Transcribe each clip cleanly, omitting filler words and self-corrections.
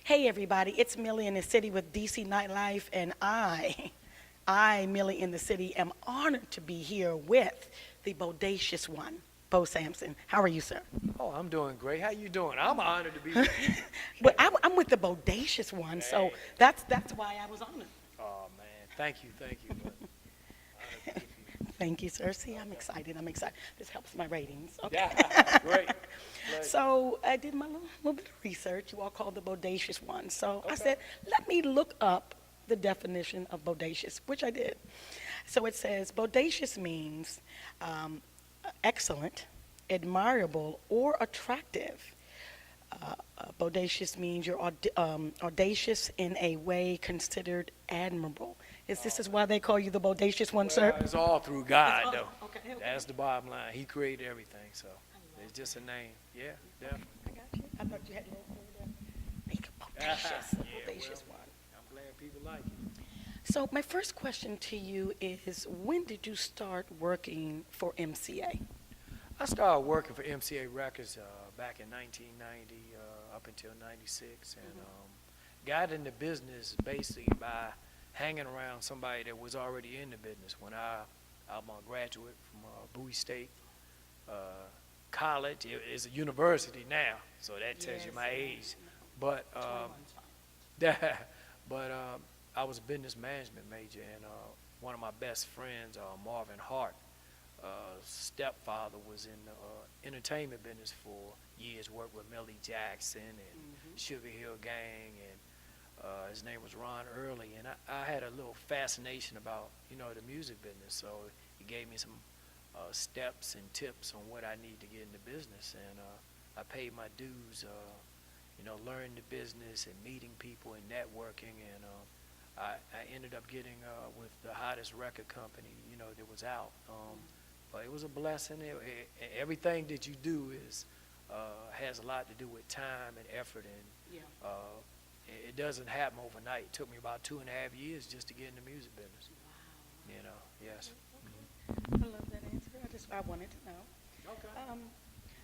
Hey everybody, it's Millie in the City with DC Nightlife, and Millie in the City, am honored to be here with the bodacious one, Bo Sampson. How are you, sir? Oh, I'm doing great. How you doing? I'm honored to be with you. But I'm with the bodacious one, so Hey. that's why I was honored. Oh man, thank you. But honored to be with you. Thank you, sir. See, I'm excited. I'm excited. This helps my ratings. Okay. Yeah, great. So I did my little bit of research. You all called the bodacious one. So I Okay. said, let me look up the definition of bodacious, which I did. So it says bodacious means excellent, admirable, or attractive. Bodacious means you're audacious in a way considered admirable. This is why they call you the bodacious one, sir? Well, it's all through God, It's all- though. okay. That's the bottom line. He created everything, so it's just a name. Yeah, definitely. I got you. I thought you had a little there. Make it bodacious. Yeah, Bodacious well, one. I'm glad people like it. So my first question to you is, when did you start working for MCA? I started working for MCA Records back in 1990 up until 96, and got into business basically by hanging around somebody that was already in the business. When I'm a graduate from Bowie State College, it's a university now, so that tells you my age. But 21's but I was a business management major, and one of my best friends, Marvin Hart, stepfather, was in the entertainment business for years. Worked with Millie Jackson and Sugar Hill Gang, and his name was Ron Early. And I had a little fascination about the music business, so he gave me some steps and tips on what I need to get into business, and I paid my dues. Learning the business and meeting people and networking, and I ended up getting with the hottest record company that was out. But it was a blessing. Everything that you do has a lot to do with time and effort, and it doesn't happen overnight. It took me about 2.5 years just to get in the music business. Yes. I love that answer. I wanted to know. Okay.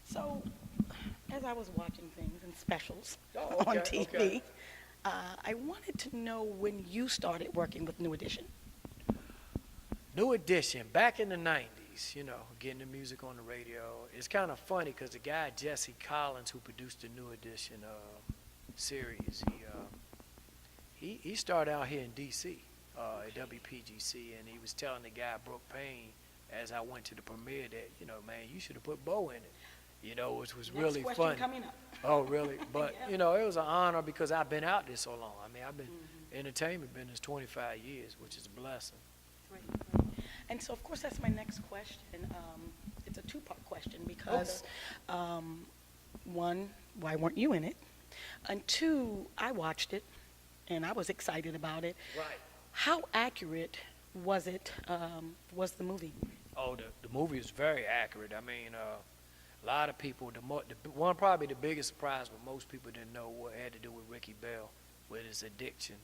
So, as I was watching things and specials Oh, on okay, TV, okay. I wanted to know when you started working with New Edition. New Edition, back in the 90s, getting the music on the radio. It's kind of funny because the guy, Jesse Collins, who produced the New Edition series, he started out here in D.C. At WPGC, and he was telling the guy, Brooke Payne, as I went to the premiere, that, man, you should have put Bo in it, which was really Next funny. question coming up. Oh, really? But, Yeah. it was an honor because I've been out there so long. I mean, I've been entertainment business 25 years, which is a blessing. Right. And so, of course, that's my next question. It's a two-part question because, one, why weren't you in it? And two, I watched it, and I was excited about it. Right. How accurate was it, was the movie? Oh, the movie is very accurate. I mean, a lot of people, probably the biggest surprise, what most people didn't know, what had to do with Ricky Bell, with his addiction.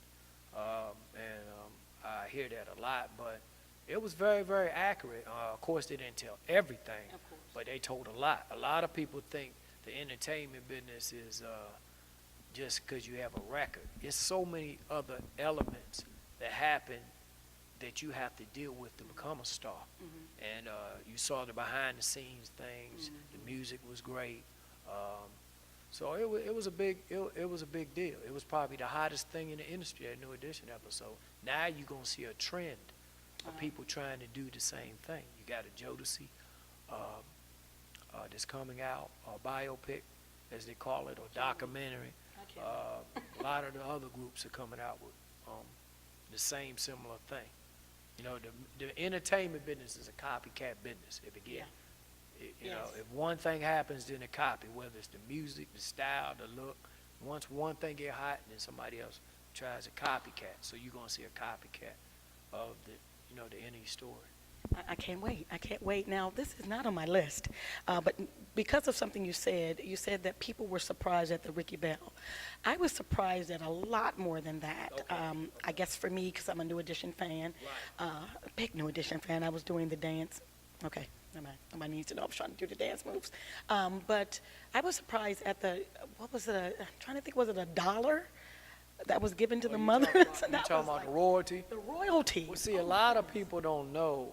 I hear that a lot, but it was very, very accurate. Of course, they didn't tell everything, Of course. but they told a lot. A lot of people think the entertainment business is just because you have a record. It's so many other elements that happen that you have to deal with to become a star. And you saw the behind the scenes things. The music was great. So it was a big deal. It was probably the hottest thing in the industry, at New Edition episode. Now you're gonna see a trend of people trying to do the same thing. You got a Jodeci that's coming out, a biopic, as they call it, or documentary. A lot of the other groups are coming out with the same similar thing. The entertainment business is a copycat business. If if one thing happens, then a copy, whether it's the music, the style, the look. Once one thing get hot, then somebody else tries a copycat. So you're gonna see a copycat of the any story. I can't wait. I can't wait. Now, this is not on my list, but because of something you said that people were surprised at the Ricky Bell. I was surprised at a lot more than that. Okay. I guess for me, because I'm a New Edition fan, Right. a big New Edition fan, I was doing the dance. Okay, never mind. Nobody needs to know I was trying to do the dance moves. But I was surprised at what was it? I'm trying to think, was it $1 that was given to Oh, the you mothers. talking about, And you that talking was about like the royalty? the royalty. Well, see, a lot of people don't know,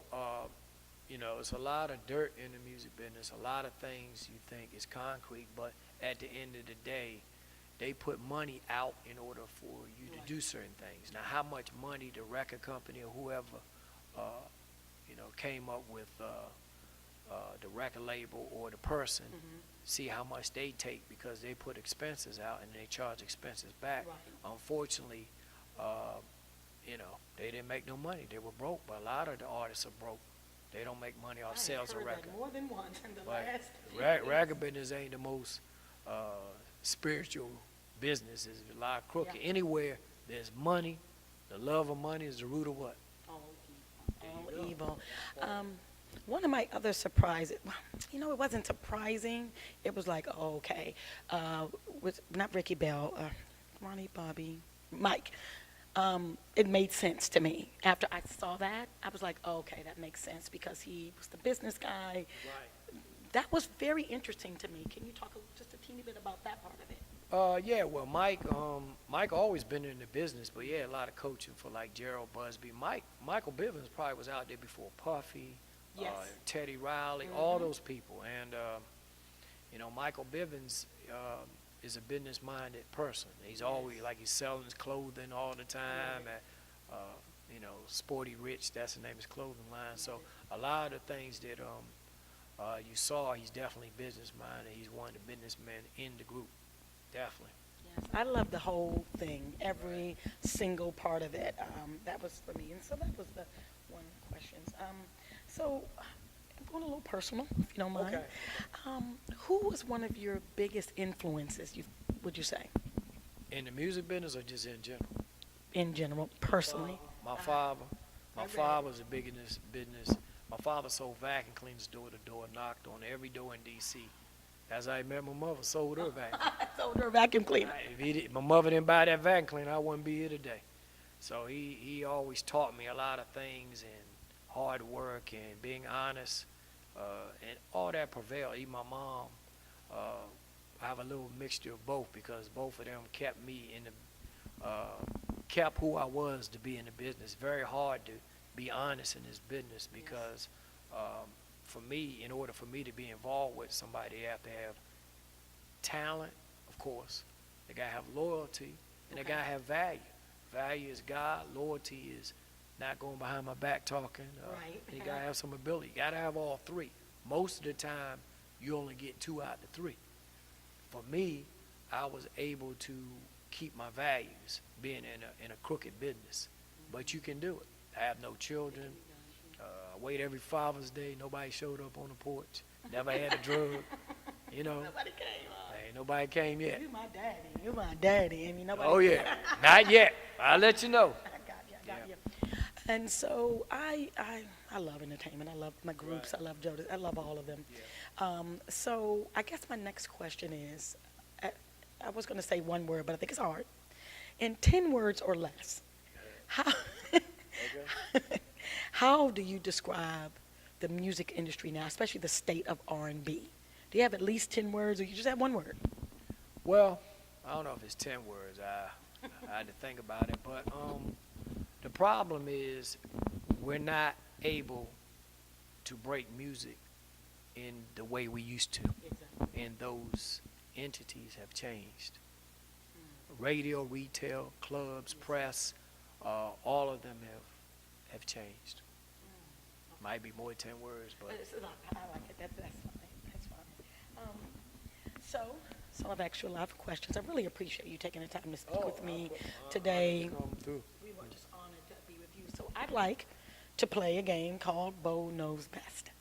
it's a lot of dirt in the music business, a lot of things you think is concrete, but at the end of the day, they put money out in order for you to do certain things. Now, how much money the record company or whoever, came up with the record label or the person, see how much they take because they put expenses out and they charge expenses back. Right. Unfortunately, they didn't make no money. They were broke, but a lot of the artists are broke. They don't make money off sales of heard record. that more than once in the But last few record business ain't the most spiritual business. There's a lot of crooked. Yeah. Anywhere there's money, the love of money is the root of what? All There evil. you All go. evil. One of my other surprises, it wasn't surprising. It was like, oh, okay, with not Ricky Bell, Ronnie, Bobby, Mike. It made sense to me. After I saw that, I was like, oh, okay, that makes sense because he was the business guy. Right. That was very interesting to me. Can you talk just a teeny bit about that part of it? Yeah, well, Mike always been in the business, but yeah, a lot of coaching for like Gerald Busby. Michael Bivins probably was out there before Puffy, Yes. Teddy Riley, all those people. And, Michael Bivins is a business-minded person. He's always, like, he's selling his clothing all the time. Right. And, Sporty Rich, that's the name of his clothing line. So a lot of the things that you saw, he's definitely business-minded. He's one of the businessmen in the group, definitely. Yes, I love the whole thing, every single part of it. That was for me, and so that was the one of the questions. So I'm going a little personal, if you don't mind. Okay. Who was one of your biggest influences, would you say, In the music business or just in general? in general, personally? My father. I My read father was big in this business. My father sold vacuum cleaners door to door, knocked on every door in D.C. As I met my mother, sold her vacuum. Sold her vacuum cleaner. My mother didn't buy that vacuum cleaner, I wouldn't be here today. So he always taught me a lot of things, and hard work and being honest, and all that prevailed. Even my mom, I have a little mixture of both because both of them kept me in the, kept who I was to be in the business. Very hard to be honest in this business because for me, in order for me to be involved with somebody, they have to have talent, of course. They gotta have loyalty, and they gotta have value. Value is God. Loyalty is not going behind my back talking. Right. And you gotta have some ability. You gotta have all three. Most of the time, you only get 2 out of the 3. For me, I was able to keep my values being in a crooked business. But you can do it. I have no children. I wait every Father's Day. Nobody showed up on the porch. Never had a drug. Nobody came. Ain't nobody came yet. You my daddy. You my daddy. I mean, nobody. Oh yeah, not yet. I'll let you know. I got you. And so I love entertainment. I love my groups. Right. I love Jodeci. I love all of them. Yeah. So I guess my next question is, I was going to say one word, but I think it's hard. In 10 words or less, how Okay. how do you describe the music industry now, especially the state of R&B? Do you have at least 10 words, or you just have one word? Well, I don't know if it's 10 words. I had to think about it, but the problem is we're not able to break music in the way we used to, Exactly. and those entities have changed. Radio, retail, clubs, press, all of them have changed. Might be more than 10 words, but I like it. That's fine. That's fine. So I've asked you a lot of questions. I really appreciate you taking the time to speak with me today. Come through. We were just honored to be with you. So I'd like to play a game called Bo Knows Best.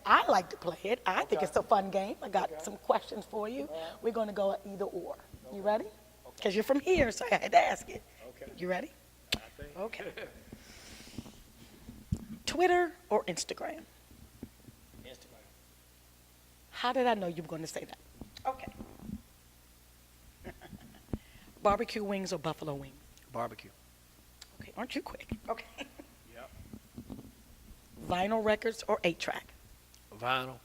I like to play it. I think it's a fun game. I got some questions for you. We're going to go either or. You ready? Because you're from here, so I had to ask it. Okay. You ready? I think. Okay. Twitter or Instagram? Instagram. How did I know you were going to say that? Okay. Barbecue wings or buffalo wings? Barbecue. Okay, aren't you quick? Okay. Yep. Vinyl records or 8-track? Vinyl.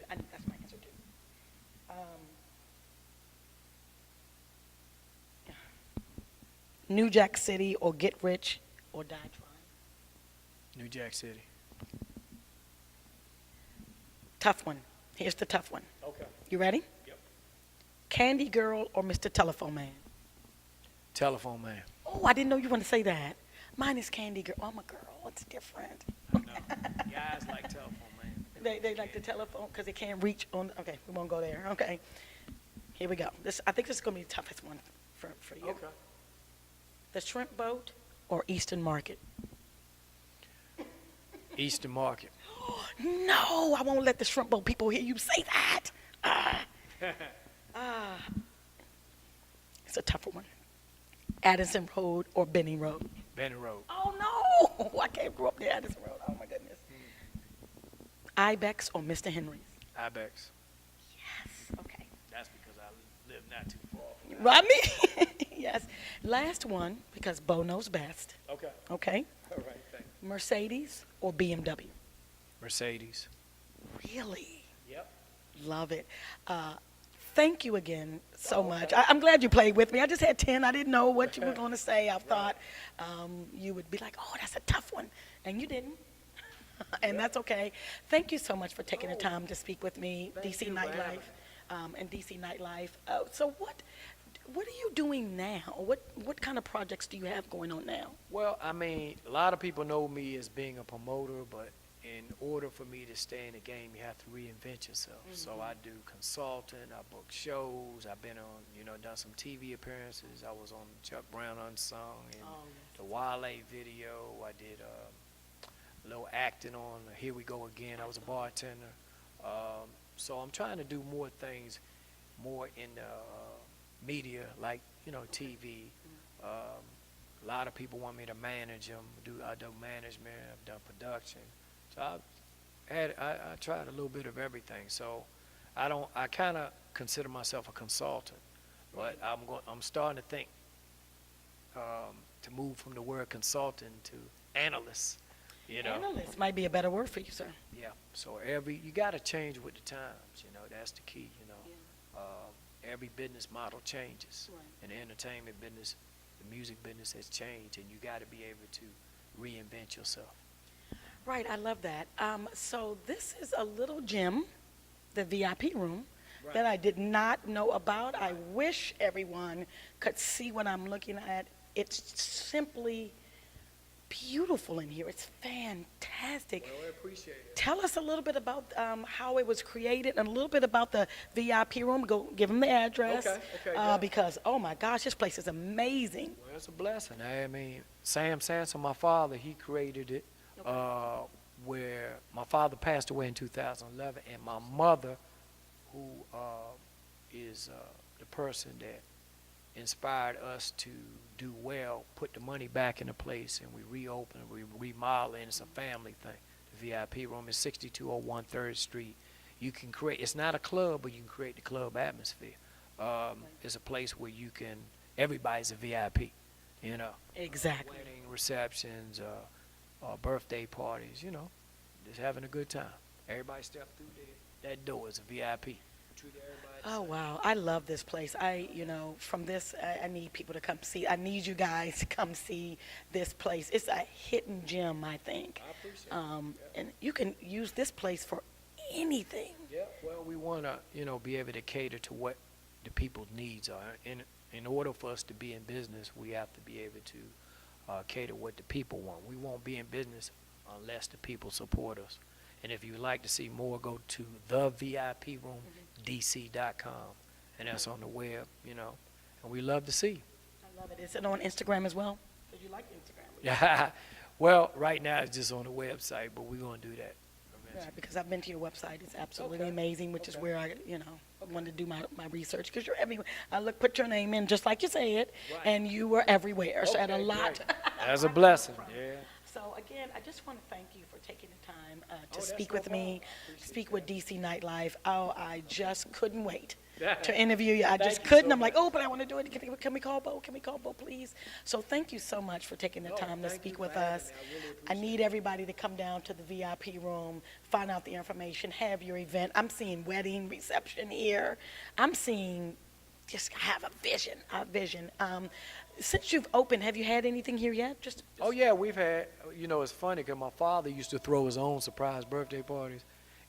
That's my answer too. New Jack City or get rich or die trying? New Jack City. Tough one. Here's the tough one. Okay. You ready? Yep. Candy Girl or Mr. Telephone Man? Telephone Man. Oh, I didn't know you wanted to say that. Mine is Candy Girl. I'm a girl. It's different. No. Guys like Telephone Man. They like the telephone because they can't reach on. Okay, we won't go there. Okay. Here we go. I think this is going to be the toughest one for you. Okay. The Shrimp Boat or Eastern Market? Eastern Market. No, I won't let the Shrimp Boat people hear you say that. It's a tougher one. Addison Road or Benning Road? Benning Road. Oh, no. I can't grow up near Addison Road. Oh, my goodness. Ibex or Mr. Henry's? Ibex. Yes. Okay. That's because I live not too far from Rodney? Yes. Last one, because Bo knows best. Okay. Okay. All right, thanks. Mercedes or BMW? Mercedes. Really? Yep. Love it. Thank you again so much. I'm glad you played with me. I just had 10. I didn't know what you were going to say. I thought you would be like, oh, that's a tough one. And you didn't. And that's okay. Thank you so much for taking the time to speak with me, DC Nightlife, and DC Nightlife. So what are you doing now? What kind of projects do you have going on now? Well, I mean, a lot of people know me as being a promoter, but in order for me to stay in the game, you have to reinvent yourself. Mm-hmm. So I do consulting, I book shows, I've been on, done some TV appearances. I was on Chuck Brown Unsung and the Wale video. I did a little acting on Here We Go Again. I was a bartender. So I'm trying to do more things, more in the media, like, TV. A lot of people want me to manage them. I do management, I've done production. So I tried a little bit of everything. So I kind of consider myself a consultant, but I'm starting to think to move from the word consultant to analyst. Analyst might be a better word for you, sir. Yeah. So you got to change with the times. That's the key. Every business model changes. Right. In the entertainment business, the music business has changed, and you got to be able to reinvent yourself. Right, I love that. So this is a little gym, the VIP room, that I did not know about. I wish everyone could see what I'm looking at. It's simply beautiful in here. It's fantastic. Well, I appreciate it. Tell us a little bit about how it was created and a little bit about the VIP room. Go give them the address. Okay. Because, oh my gosh, this place is amazing. Well, it's a blessing. I mean, Sampson, my father, he created it. Where my father passed away in 2011, and my mother, who is the person that inspired us to do well, put the money back into place, and we reopened, we remodeled, and it's a family thing. The VIP room is 6201 3rd Street. You can create, it's not a club, but you can create the club atmosphere. It's a place where everybody's a VIP, Exactly. Wedding receptions, birthday parties, just having a good time. Everybody step through that door is a VIP. Treat everybody the Oh, same. wow. I love this place. From this, I need people to come see. I need you guys to come see this place. It's a hidden gem, I think. I appreciate it. And you can use this place for anything. Yeah, well, we want to, be able to cater to what the people's needs are. In order for us to be in business, we have to be able to cater what the people want. We won't be in business unless the people support us. And if you would like to see more, go to theviproomdc.com, and that's on the web, and we love to see you. I love it. Is it on Instagram as well? Because you like Instagram. Yeah. Well, right now it's just on the website, but we're going to do that eventually. Yeah, because I've been to your website. It's absolutely Okay. amazing, which is where I, wanted to do my research. Because you're everywhere. I put your name in just like you said, Right. and you were everywhere. So I had a Okay, lot. great. That's a blessing. Yeah. So again, I just want to thank you for taking the time to that's speak no with me, problem. I appreciate speak with DC Nightlife. Oh, I just couldn't wait Yeah. to interview you. I just Thank you couldn't. so I'm like, much. oh, but I want to do it. Can we call Bo? Can we call Bo, please? So thank you so much for taking the No, time to thank speak you with for having us. me. I really I appreciate need everybody to come down to the VIP room, find out the information, have your event. I'm seeing wedding reception here. I'm seeing just have a vision, a vision. Since you've opened, have you had anything here yet? Oh yeah, we've had. You know, it's funny because my father used to throw his own surprise birthday parties,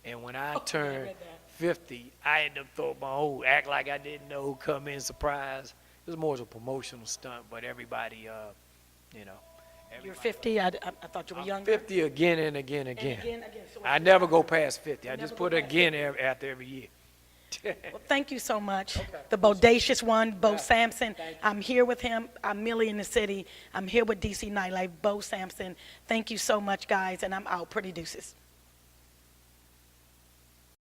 and when I I turned read that. 50, I ended up throwing my own, act like I didn't know who come in surprise. It was more as a promotional stunt, but everybody, you know. You're everybody- 50. I thought you were I'm younger. 50 again and again and And again. again. So I it's- never go past 50. I You just never go put past again after every year. Well, thank you so much. Okay. The bodacious one, Bo Yeah. Sampson. Thank you. I'm here with him. I'm Millie in the city. I'm here with DC Nightlife, Bo Sampson. Thank you so much, guys, and I'm out. Pretty deuces.